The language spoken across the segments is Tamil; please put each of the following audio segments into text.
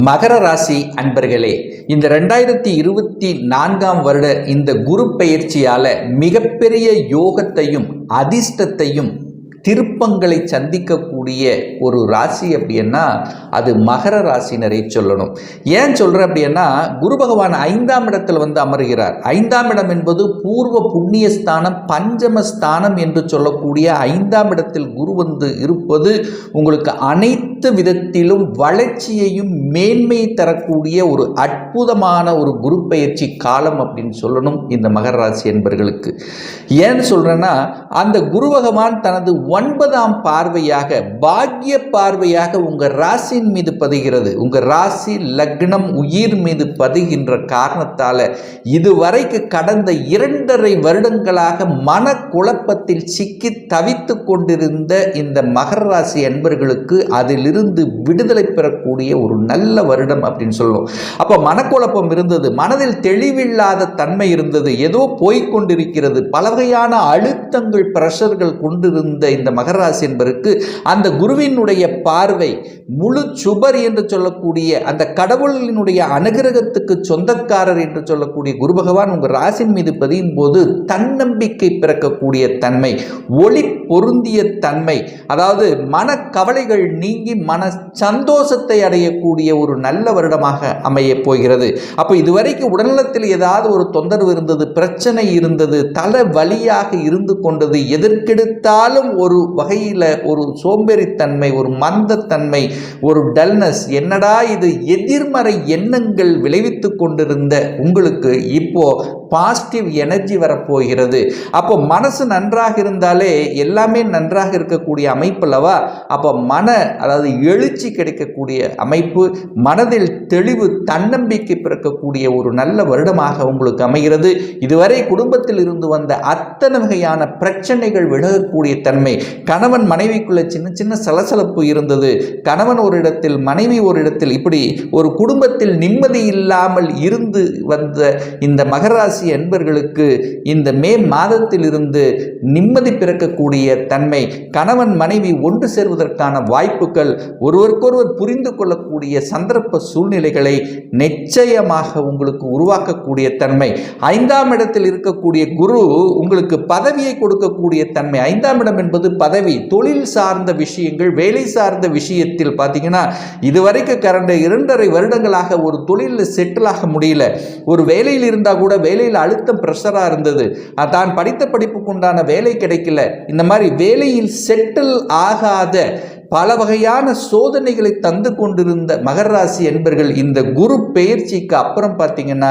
மகர ராசி அன்பர்களே, இந்த 2024ஆம் வருட இந்த குரு பெயர்ச்சியால மிகப்பெரிய யோகத்தையும் அதிர்ஷ்டத்தையும் திருப்பங்களை சந்திக்கக்கூடிய ஒரு ராசி அப்படின்னா அது மகர ராசினரை சொல்லணும். ஏன் சொல்கிறேன் அப்படின்னா, குரு பகவான் 5ஆம் இடத்தில் வந்து அமர்கிறார். 5ஆம் இடம் என்பது பூர்வ புண்ணிய ஸ்தானம், பஞ்சம ஸ்தானம் என்று சொல்லக்கூடிய 5ஆம் இடத்தில் குரு வந்து இருப்பது உங்களுக்கு அனைத்து விதத்திலும் வளர்ச்சியையும் மேன்மை தரக்கூடிய ஒரு அற்புதமான ஒரு குரு பெயர்ச்சி காலம் அப்படின்னு சொல்லணும் இந்த மகர ராசி என்பர்களுக்கு. ஏன்னு சொல்கிறேன்னா, அந்த குரு பகவான் தனது 9ஆம் பார்வையாக பாக்கிய பார்வையாக உங்கள் ராசியின் மீது பதிகிறது. உங்கள் ராசி லக்னம் உயிர் மீது பதிகின்ற காரணத்தால் இதுவரைக்கு கடந்த 2.5 வருடங்களாக மன குழப்பத்தில் சிக்கி தவித்து கொண்டிருந்த இந்த மகர ராசி அன்பர்களுக்கு அதிலிருந்து விடுதலை பெறக்கூடிய ஒரு நல்ல வருடம் அப்படின்னு சொல்லுவோம். அப்போ மனக்குழப்பம் இருந்தது, மனதில் தெளிவில்லாத தன்மை இருந்தது, ஏதோ போய்கொண்டிருக்கிறது, பல வகையான அழுத்தங்கள் பிரஷர்கள் கொண்டிருந்த இந்த மகர ராசி என்பதற்கு அந்த குருவினுடைய பார்வை முழு சுபர் என்று சொல்லக்கூடிய அந்த கடவுளினுடைய அனுகிரகத்துக்கு சொந்தக்காரர் என்று சொல்லக்கூடிய குரு பகவான் உங்கள் ராசியின் மீது பதியும் போது தன்னம்பிக்கை பிறக்கக்கூடிய தன்மை, ஒளி பொருந்திய தன்மை, அதாவது மன கவலைகள் நீங்கி மன சந்தோஷத்தை அடையக்கூடிய ஒரு நல்ல வருடமாக அமைய போகிறது. அப்போ இதுவரைக்கும் உடல்நலத்தில் ஏதாவது ஒரு தொந்தரவு இருந்தது, பிரச்சனை இருந்தது, தலை வலியாக இருந்து கொண்டது, எதற்கெடுத்தாலும் ஒரு வகையில் ஒரு சோம்பேறித்தன்மை, ஒரு மந்தத்தன்மை, ஒரு டல்னஸ், என்னடா இது எதிர்மறை எண்ணங்கள் விளைவித்து கொண்டிருந்த உங்களுக்கு இப்போ பாசிட்டிவ் எனர்ஜி வரப்போகிறது. அப்போ மனசு நன்றாக இருந்தாலே எல்லாமே நன்றாக இருக்கக்கூடிய அமைப்பு அல்லவா? அப்போ அதாவது எழுச்சி கிடைக்கக்கூடிய அமைப்பு, மனதில் தெளிவு, தன்னம்பிக்கை பிறக்கக்கூடிய ஒரு நல்ல வருடமாக உங்களுக்கு அமைகிறது. இதுவரை குடும்பத்தில் இருந்து வந்த அத்தனை வகையான பிரச்சனைகள் விலகக்கூடிய தன்மை, கணவன் மனைவிக்குள்ள சின்ன சின்ன சலசலப்பு இருந்தது, கணவன் ஒரு இடத்தில் மனைவி ஒரு இடத்தில், இப்படி ஒரு குடும்பத்தில் நிம்மதி இல்லாமல் இருந்து வந்த இந்த மகராசி என்பர்களுக்கு இந்த மே மாதத்தில் இருந்து நிம்மதி பிறக்கக்கூடிய தன்மை, கணவன் மனைவி ஒன்று சேர்வதற்கான வாய்ப்புகள், ஒருவருக்கொருவர் புரிந்து கொள்ளக்கூடிய சந்தர்ப்ப சூழ்நிலைகளை நிச்சயமாக உங்களுக்கு உருவாக்கக்கூடிய தன்மை. 5ஆம் இடத்தில் இருக்கக்கூடிய குரு உங்களுக்கு பதவியை கொடுக்கக்கூடிய தன்மை. 5ஆம் இடம் என்பது பதவி, தொழில் சார்ந்த விஷயங்கள், வேலை சார்ந்த விஷயத்தில் பார்த்தீங்கன்னா இதுவரைக்கும் கடந்த 2.5 வருடங்களாக ஒரு தொழிலில் செட்டில் ஆக முடியல, ஒரு வேலையில் இருந்தால் கூட வேலையில் அழுத்தம் பிரஷராக இருந்தது, தான் படித்த படிப்புக்கு உண்டான வேலை கிடைக்கல, இந்த மாதிரி வேலையில் செட்டில் ஆகாத பல வகையான சோதனைகளை தந்து கொண்டிருந்த மகர ராசி என்பர்கள் இந்த குரு பெயர்ச்சிக்கு அப்புறம் பார்த்தீங்கன்னா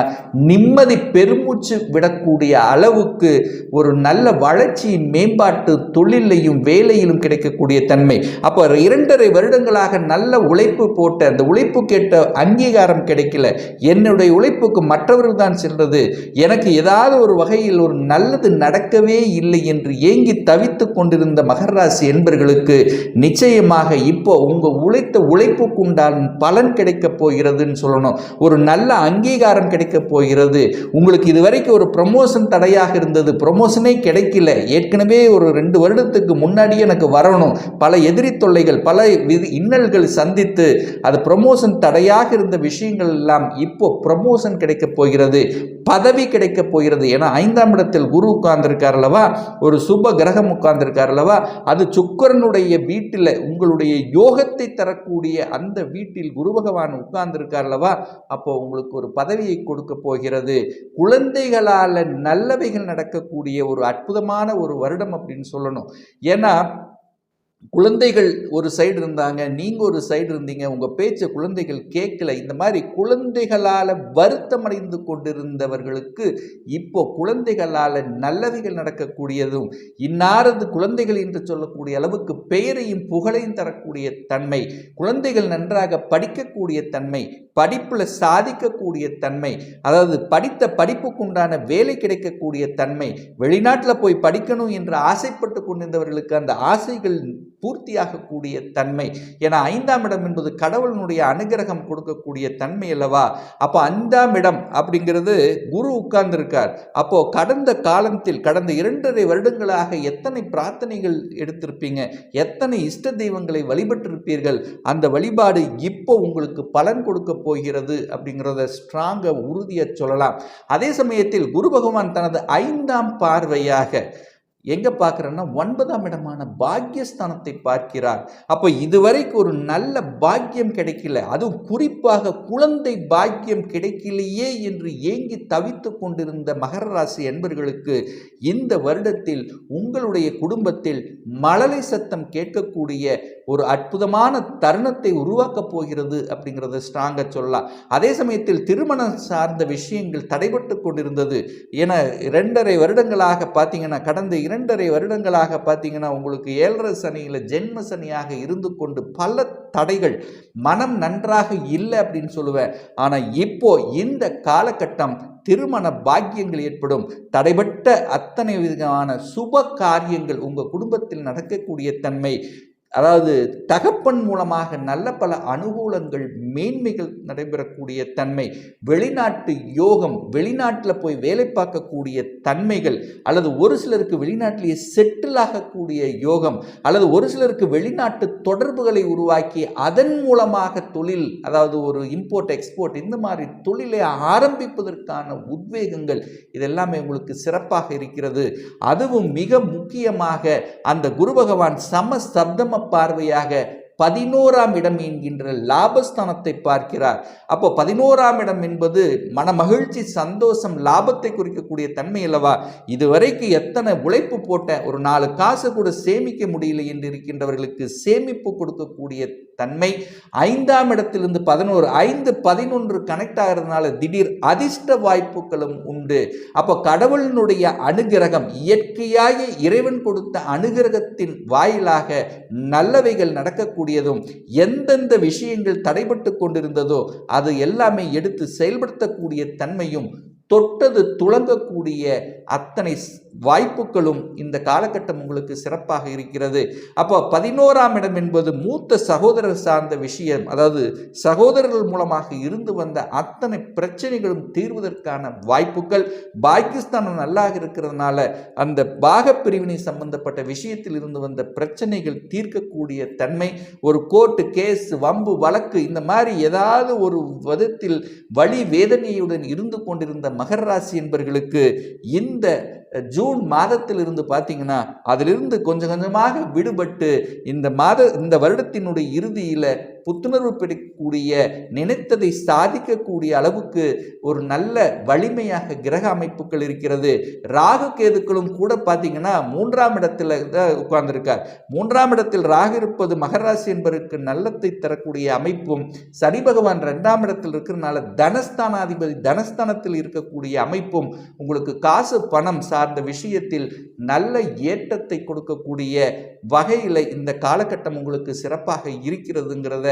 நிம்மதி பெருமூச்சு விடக்கூடிய அளவுக்கு ஒரு நல்ல வளர்ச்சி, மேம்பாட்டு, தொழிலையும் வேலையிலும் கிடைக்கக்கூடிய தன்மை. அப்போ 2.5 வருடங்களாக நல்ல உழைப்பு போட்ட அந்த உழைப்பு கேட்ட அங்கீகாரம் கிடைக்கல, என்னுடைய உழைப்புக்கு மற்றவர்கள் தான் சென்றது, எனக்கு ஏதாவது ஒரு வகையில் ஒரு நல்லது நடக்கவே இல்லை என்று ஏங்கி தவித்து கொண்டிருந்த மகர ராசி என்பர்களுக்கு நிச்சயம் இப்போ உங்க உழைப்புக்கு உண்டான பலன் கிடைக்க போகிறதுன்னு சொல்லணும். ஒரு நல்ல அங்கீகாரம் கிடைக்க போகிறது. உங்களுக்கு இதுவரைக்கும் ஒரு ப்ரமோஷன் தடையாக இருந்தது, ப்ரமோஷனே கிடைக்கல, ஏற்கனவே ஒரு 2 வருடத்துக்கு முன்னாடியே எனக்கு வரணும், பல எதிரி தொல்லைகள், பல இன்னல்கள் சந்தித்து அது ப்ரமோஷன் தடையாக இருந்த விஷயங்கள் எல்லாம் இப்போ ப்ரமோஷன் கிடைக்க போகிறது, பதவி கிடைக்க போகிறது. ஏன்னா 5ஆம் இடத்தில் குரு உட்கார்ந்திருக்கார் அல்லவா, ஒரு சுப கிரகம் உட்கார்ந்திருக்கார் அல்லவா, அது சுக்கிரனுடைய வீட்டில் உங்களுடைய யோகத்தை தரக்கூடிய அந்த வீட்டில் குரு பகவான் உட்கார்ந்திருக்கார் அல்லவா, அப்போ உங்களுக்கு ஒரு பதவியை கொடுக்க போகிறது. குழந்தைகளால் நல்லவைகள் நடக்கக்கூடிய ஒரு அற்புதமான ஒரு வருடம் அப்படின்னு சொல்லணும். ஏன்னா குழந்தைகள் ஒரு சைடு இருந்தாங்க, நீங்கள் ஒரு சைடு இருந்தீங்க, உங்கள் பேச்சை குழந்தைகள் கேட்கல, இந்த மாதிரி குழந்தைகளால் வருத்தமடைந்து கொண்டிருந்தவர்களுக்கு இப்போ குழந்தைகளால் நல்லவைகள் நடக்கக்கூடியதும், இன்னாரது குழந்தைகள் என்று சொல்லக்கூடிய அளவுக்கு பெயரையும் புகழையும் தரக்கூடிய தன்மை, குழந்தைகள் நன்றாக படிக்கக்கூடிய தன்மை, படிப்பில் சாதிக்கக்கூடிய தன்மை, அதாவது படித்த படிப்புக்குண்டான வேலை கிடைக்கக்கூடிய தன்மை, வெளிநாட்டில் போய் படிக்கணும் என்று ஆசைப்பட்டு கொண்டிருந்தவர்களுக்கு அந்த ஆசைகள் பூர்த்தியாகக்கூடிய தன்மை. ஏன்னா 5ஆம் இடம் என்பது கடவுளினுடைய அனுகிரகம் கொடுக்கக்கூடிய தன்மை அல்லவா. அப்போ 5ஆம் இடம் அப்படிங்கிறது குரு உட்கார்ந்திருக்கார். அப்போ கடந்த காலத்தில் கடந்த 2.5 வருடங்களாக எத்தனை பிரார்த்தனைகள் எடுத்திருப்பீங்க, எத்தனை இஷ்ட தெய்வங்களை வழிபட்டிருப்பீர்கள். அந்த வழிபாடு இப்போ உங்களுக்கு பலன் கொடுக்க போகிறது அப்படிங்கிறத ஸ்ட்ராங்கா உறுதியா சொல்லலாம். அதே சமயத்தில் குரு பகவான் தனது 5ஆம் பார்வையாக எங்க பார்க்கிறன்னா 9ஆம் இடமான பாக்கியஸ்தானத்தை பார்க்கிறார். அப்போ இதுவரைக்கு ஒரு நல்ல பாக்கியம் கிடைக்கல, அதுவும் குறிப்பாக குழந்தை பாக்கியம் கிடைக்கலையே என்று ஏங்கி தவித்து கொண்டிருந்த மகர ராசி என்பர்களுக்கு இந்த வருடத்தில் உங்களுடைய குடும்பத்தில் மழலை சத்தம் கேட்கக்கூடிய ஒரு அற்புதமான தருணத்தை உருவாக்கப் போகிறது அப்படிங்கிறத ஸ்ட்ராங்கா சொல்லலாம். அதே சமயத்தில் திருமணம் சார்ந்த விஷயங்கள் தடைபட்டு கொண்டிருந்தது. என 2.5 வருடங்களாக பார்த்தீங்கன்னா, கடந்த 2.5 வருடங்களாக பார்த்தீங்கன்னா உங்களுக்கு 7.5 சனியில் ஜென்ம சனியாக இருந்து கொண்டு பல தடைகள், மனம் நன்றாக இல்லை அப்படின்னு சொல்லுவேன். ஆனால் இப்போ இந்த காலகட்டம் திருமண பாக்கியங்கள் ஏற்படும். தடைபட்ட அத்தனை விதமான சுப காரியங்கள் உங்கள் குடும்பத்தில் நடக்கக்கூடிய தன்மை, அதாவது தகப்பன் மூலமாக நல்ல பல அனுகூலங்கள் மேன்மைகள் நடைபெறக்கூடிய தன்மை, வெளிநாட்டு யோகம், வெளிநாட்டில் போய் வேலை பார்க்கக்கூடிய தன்மைகள், அல்லது ஒரு சிலருக்கு வெளிநாட்டிலேயே செட்டில் ஆகக்கூடிய யோகம், அல்லது ஒரு சிலருக்கு வெளிநாட்டு தொடர்புகளை உருவாக்கி அதன் மூலமாக தொழில், அதாவது ஒரு இம்போர்ட் எக்ஸ்போர்ட் இந்த மாதிரி தொழிலை ஆரம்பிப்பதற்கான உத்வேகங்கள் இதெல்லாமே உங்களுக்கு சிறப்பாக இருக்கிறது. அதுவும் மிக முக்கியமாக அந்த குரு பகவான் சம சப்தம பார்வையாக 11ஆம் இடம் என்கின்ற லாபஸ்தானத்தை பார்க்கிறார். அப்போ 11ஆம் இடம் என்பது மனமகிழ்ச்சி, சந்தோஷம், லாபத்தை குறிக்கக்கூடிய தன்மை அல்லவா. இதுவரைக்கு எத்தனை உழைப்பு போட்ட ஒரு 4 காசு கூட சேமிக்க முடியல என்று இருக்கின்றவர்களுக்கு சேமிப்பு கொடுக்கக்கூடிய தன்மை. 5ஆம் இடத்திலிருந்து 11, 5, 11 கனெக்ட் ஆகிறதுனால திடீர் அதிர்ஷ்ட வாய்ப்புகளும் உண்டு. அப்போ கடவுளினுடைய அனுகிரகம், இயற்கையாக இறைவன் கொடுத்த அனுகிரகத்தின் வாயிலாக நல்லவைகள் நடக்கக்கூடியதும், எந்தெந்த விஷயங்கள் தடைபட்டு கொண்டிருந்ததோ அது எல்லாமே எடுத்து செயல்படுத்தக்கூடிய தன்மையும், தொட்டது துளங்கக்கூடிய அத்தனை வாய்ப்புகளும் இந்த காலகட்டம் உங்களுக்கு சிறப்பாக இருக்கிறது. அப்போ 11ஆம் இடம் என்பது மூத்த சகோதரர் சார்ந்த விஷயம், அதாவது சகோதரர்கள் மூலமாக இருந்து வந்த அத்தனை பிரச்சனைகளும் தீர்வதற்கான வாய்ப்புகள். பாகிஸ்தான் நல்லாக இருக்கிறதுனால அந்த பாகப்பிரிவினை சம்பந்தப்பட்ட விஷயத்தில் இருந்து வந்த பிரச்சனைகள் தீர்க்கக்கூடிய தன்மை, ஒரு கோர்ட்டு கேஸ், வம்பு வழக்கு இந்த மாதிரி ஏதாவது ஒரு விதத்தில் வலி வேதனையுடன் இருந்து கொண்டிருந்த மகர ராசி என்பவர்களுக்கு இந்த ஜூன் மாதத்தில் இருந்து பார்த்தீங்கன்னா அதிலிருந்து கொஞ்சம் கொஞ்சமாக விடுபட்டு இந்த வருடத்தினுடைய இறுதியில் புத்துணர்வு பெறக்கூடிய, நினைத்ததை சாதிக்கக்கூடிய அளவுக்கு ஒரு நல்ல வலிமையாக கிரக அமைப்புகள் இருக்கிறது. ராகு கேதுக்களும் கூட பார்த்தீங்கன்னா 3ஆம் இடத்துல தான் உட்கார்ந்துருக்கார். 3ஆம் இடத்தில் ராகு இருப்பது மகராசி என்பதற்கு நல்லத்தை தரக்கூடிய அமைப்பும், சனி பகவான் 2ஆம் இடத்தில் இருக்கிறதுனால தனஸ்தானாதிபதி தனஸ்தானத்தில் இருக்கக்கூடிய அமைப்பும் உங்களுக்கு காசு பணம் சார்ந்த விஷயத்தில் நல்ல ஏற்றத்தை கொடுக்கக்கூடிய வகையில் இந்த காலகட்டம் உங்களுக்கு சிறப்பாக இருக்கிறதுங்கிறத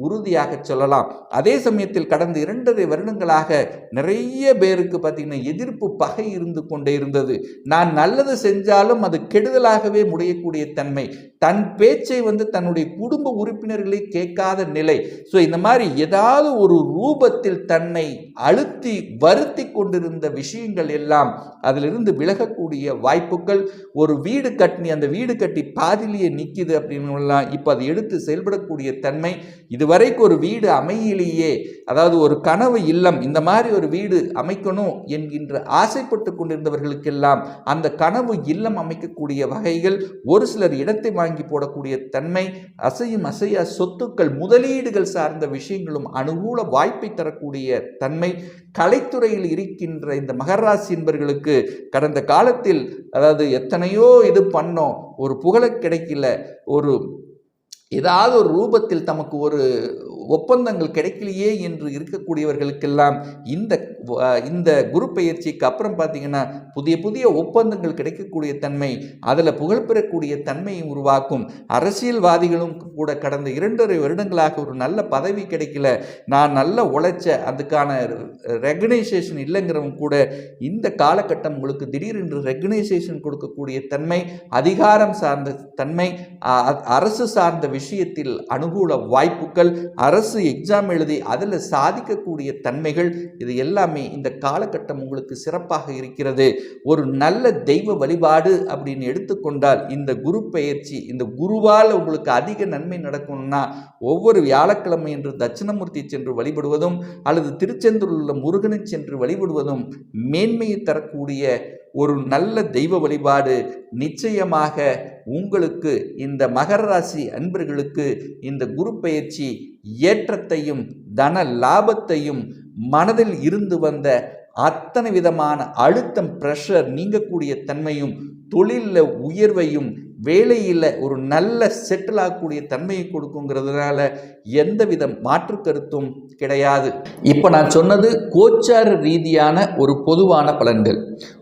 உறுதியாக சொல்லலாம். அதே சமயத்தில் கடந்த 2.5 வருடங்களாக நிறைய பேருக்கு பார்த்தீங்கன்னா எதிர்ப்பு, பகை இருந்து கொண்டே இருந்தது. நான் நல்லது செஞ்சாலும் அது கெடுதலாகவே முடியக்கூடிய தன்மை, தன் பேச்சை தன்னுடைய குடும்ப உறுப்பினர்களை கேட்காத நிலை. ஸோ இந்த மாதிரி ஏதாவது ஒரு ரூபத்தில் தன்னை அழுத்தி வருத்தி கொண்டிருந்த விஷயங்கள் எல்லாம் அதிலிருந்து விலகக்கூடிய வாய்ப்புகள். ஒரு வீடு கட்டி அந்த வீடு கட்டி பாதிலேயே நிற்கிது அப்படின்னுலாம் இப்போ அதை எடுத்து செயல்படக்கூடிய தன்மை. இதுவரைக்கும் ஒரு வீடு அமையிலேயே, அதாவது ஒரு கனவு இல்லம், இந்த மாதிரி ஒரு வீடு அமைக்கணும் என்கின்ற ஆசைப்பட்டு கொண்டிருந்தவர்களுக்கெல்லாம் அந்த கனவு இல்லம் அமைக்கக்கூடிய வகைகள், ஒரு சிலர் இடத்தை வாங்கி போடக்கூடிய தன்மை, அசையும் அசையா சொத்துக்கள், முதலீடுகள் சார்ந்த விஷயங்களும் அனுகூல வாய்ப்பை தரக்கூடிய தன்மை. கலைத்துறையில் இருக்கின்ற இந்த மகராசி என்பவர்களுக்கு கடந்த காலத்தில், அதாவது எத்தனையோ இது பண்ணோம், ஒரு புகழ கிடைக்கல, ஒரு ஏதாவது ஒரு ரூபத்தில் தமக்கு ஒரு ஒப்பந்தங்கள் கிடைக்கலையே என்று இருக்கக்கூடியவர்களுக்கெல்லாம் இந்த குரு பெயர்ச்சிக்கு அப்புறம் பார்த்தீங்கன்னா புதிய புதிய ஒப்பந்தங்கள் கிடைக்கக்கூடிய தன்மை, அதில் புகழ்பெறக்கூடிய தன்மையை உருவாக்கும். அரசியல்வாதிகளும் கூட கடந்த 2.5 வருடங்களாக ஒரு நல்ல பதவி கிடைக்கல, நான் நல்லா உழைச்ச அதுக்கான ரெகனைசேஷன் இல்லைங்கிறவங்க கூட இந்த காலகட்டம் உங்களுக்கு திடீரென்று ரெகனைசேஷன் கொடுக்கக்கூடிய தன்மை, அதிகாரம் சார்ந்த தன்மை, அரசு சார்ந்த விஷயத்தில் அனுகூல வாய்ப்புகள், அரசு எக்ஸாம் எழுதி அதில் சாதிக்கக்கூடிய தன்மைகள், இது எல்லாமே இந்த காலகட்டம் உங்களுக்கு சிறப்பாக இருக்கிறது. ஒரு நல்ல தெய்வ வழிபாடு அப்படின்னு எடுத்துக்கொண்டால் இந்த குரு பெயர்ச்சி, இந்த குருவால் உங்களுக்கு அதிக நன்மை நடக்கும்னா ஒவ்வொரு வியாழக்கிழமை என்று தட்சிணமூர்த்தி சென்று வழிபடுவதும் அல்லது திருச்செந்தூரில் உள்ள முருகனை சென்று வழிபடுவதும் மேன்மையை தரக்கூடிய ஒரு நல்ல தெய்வ வழிபாடு. நிச்சயமாக உங்களுக்கு இந்த மகர ராசி அன்பர்களுக்கு இந்த குரு பெயர்ச்சி ஏற்றத்தையும் தன லாபத்தையும், மனதில் இருந்து வந்த அத்தனை விதமான அழுத்தம், பிரஷர் நீங்கக்கூடிய தன்மையும், தொழிலில் உயர்வையும், வேலையில் ஒரு நல்ல செட்டில் ஆகக்கூடிய தன்மையை கொடுக்குங்கிறதுனால எந்தவித மாற்று கருத்தும் கிடையாது. இப்போ நான் சொன்னது கோச்சார ரீதியான ஒரு பொதுவான பலன்கள்.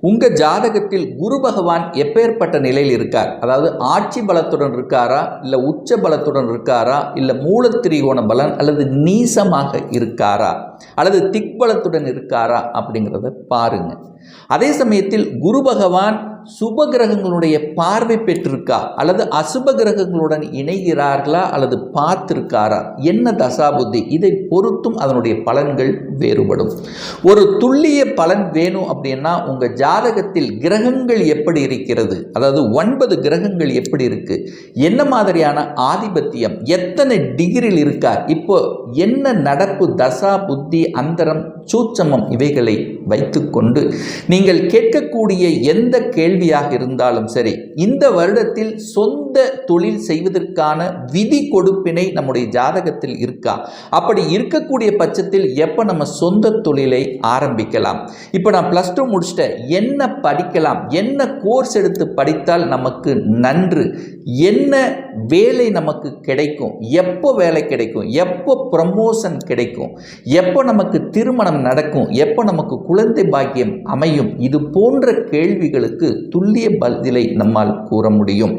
உங்கள் ஜாதகத்தில் குரு பகவான் எப்பேற்பட்ட நிலையில் இருக்கார், அதாவது ஆட்சி பலத்துடன் இருக்காரா, இல்லை உச்ச பலத்துடன் இருக்காரா, இல்லை மூலத்திரிகோண பலன் அல்லது நீசமாக இருக்காரா, அல்லது திக்பலத்துடன் இருக்காரா அப்படிங்கிறத பாருங்க. அதே சமயத்தில் குரு பகவான் சுப கிரகங்களுடைய பார்வை பெற்றிருக்கா அல்லது அசுப கிரகங்களுடன் இணைகிறார்களா அல்லது பார்த்திருக்காரா, என்ன தசாபுத்தி, இதை பொறுத்தும் அதனுடைய பலன்கள் வேறுபடும். ஒரு துல்லிய பலன் வேணும் அப்படின்னா உங்கள் ஜாதகத்தில் கிரகங்கள் எப்படி இருக்கிறது, அதாவது 9 கிரகங்கள் எப்படி இருக்கு, என்ன மாதிரியான ஆதிபத்தியம், எத்தனை டிகிரியில் இருக்கார், இப்போ என்ன நடப்பு, தசா புத்தி அந்தரம் சூட்சமம், இவைகளை வைத்துக்கொண்டு நீங்கள் கேட்கக்கூடிய எந்த கேள்வியாக இருந்தாலும் சரி, இந்த வருடத்தில் சொந்த தொழில் செய்வதற்கான விதி கொடுப்பினை நம்முடைய ஜாதகத்தில் இருக்கா, அப்படி இருக்கக்கூடிய பட்சத்தில் எப்போ நம்ம சொந்த தொழிலை ஆரம்பிக்கலாம், இப்போ நான் +2 முடிச்சிட்டேன், என்ன படிக்கலாம், என்ன கோர்ஸ் எடுத்து படித்தால் நமக்கு நன்று, என்ன வேலை நமக்கு கிடைக்கும், எப்போ வேலை கிடைக்கும், எப்போ ப்ரமோஷன் கிடைக்கும், எப்போ நமக்கு திருமணம் நடக்கும், எப்போ நமக்கு குழந்தை பாக்கியம் அமையும், இது போன்ற கேள்விகளுக்கு துல்லிய பதிலை நம்மால் கூற முடியும்.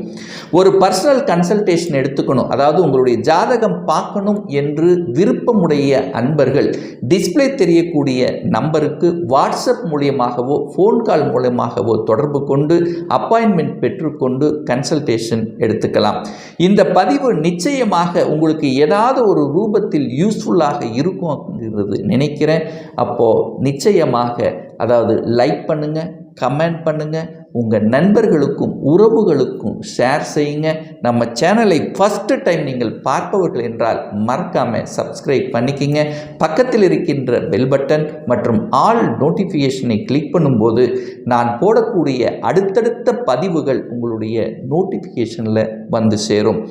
ஒரு பர்சனல் கன்சல்டேஷன் எடுத்துக்கணும், அதாவது உங்களுடைய ஜாதகம் பார்க்கணும் என்று விருப்பமுடைய அன்பர்கள் டிஸ்பிளே தெரியக்கூடிய நம்பருக்கு வாட்ஸ்அப் மூலியமாகவோ ஃபோன் கால் மூலமாகவோ தொடர்பு கொண்டு அப்பாயின்மெண்ட் பெற்றுக்கொண்டு கன்சல்டேஷன் எடுத்துக்கலாம். இந்த பதிவு நிச்சயமாக உங்களுக்கு ஏதாவது ஒரு ரூபத்தில் யூஸ்ஃபுல்லாக இருக்கும் அப்படிங்கிறது நினைக்கிறேன். அப்போது நிச்சயமாக அதாவது லைக் பண்ணுங்கள், கமெண்ட் பண்ணுங்கள், உங்கள் நண்பர்களுக்கும் உறவுகளுக்கும் ஷேர் செய்யுங்க. நம்ம சேனலை ஃபஸ்ட்டு டைம் நீங்கள் பார்ப்பவர்கள் என்றால் மறக்காமல் சப்ஸ்கிரைப் பண்ணிக்கிங்க. பக்கத்தில் இருக்கின்ற பெல் பட்டன் மற்றும் ஆல் நோட்டிஃபிகேஷனை கிளிக் பண்ணும்போது நான் போடக்கூடிய அடுத்தடுத்த பதிவுகள் உங்களுடைய நோட்டிஃபிகேஷனில் வந்து சேரும்.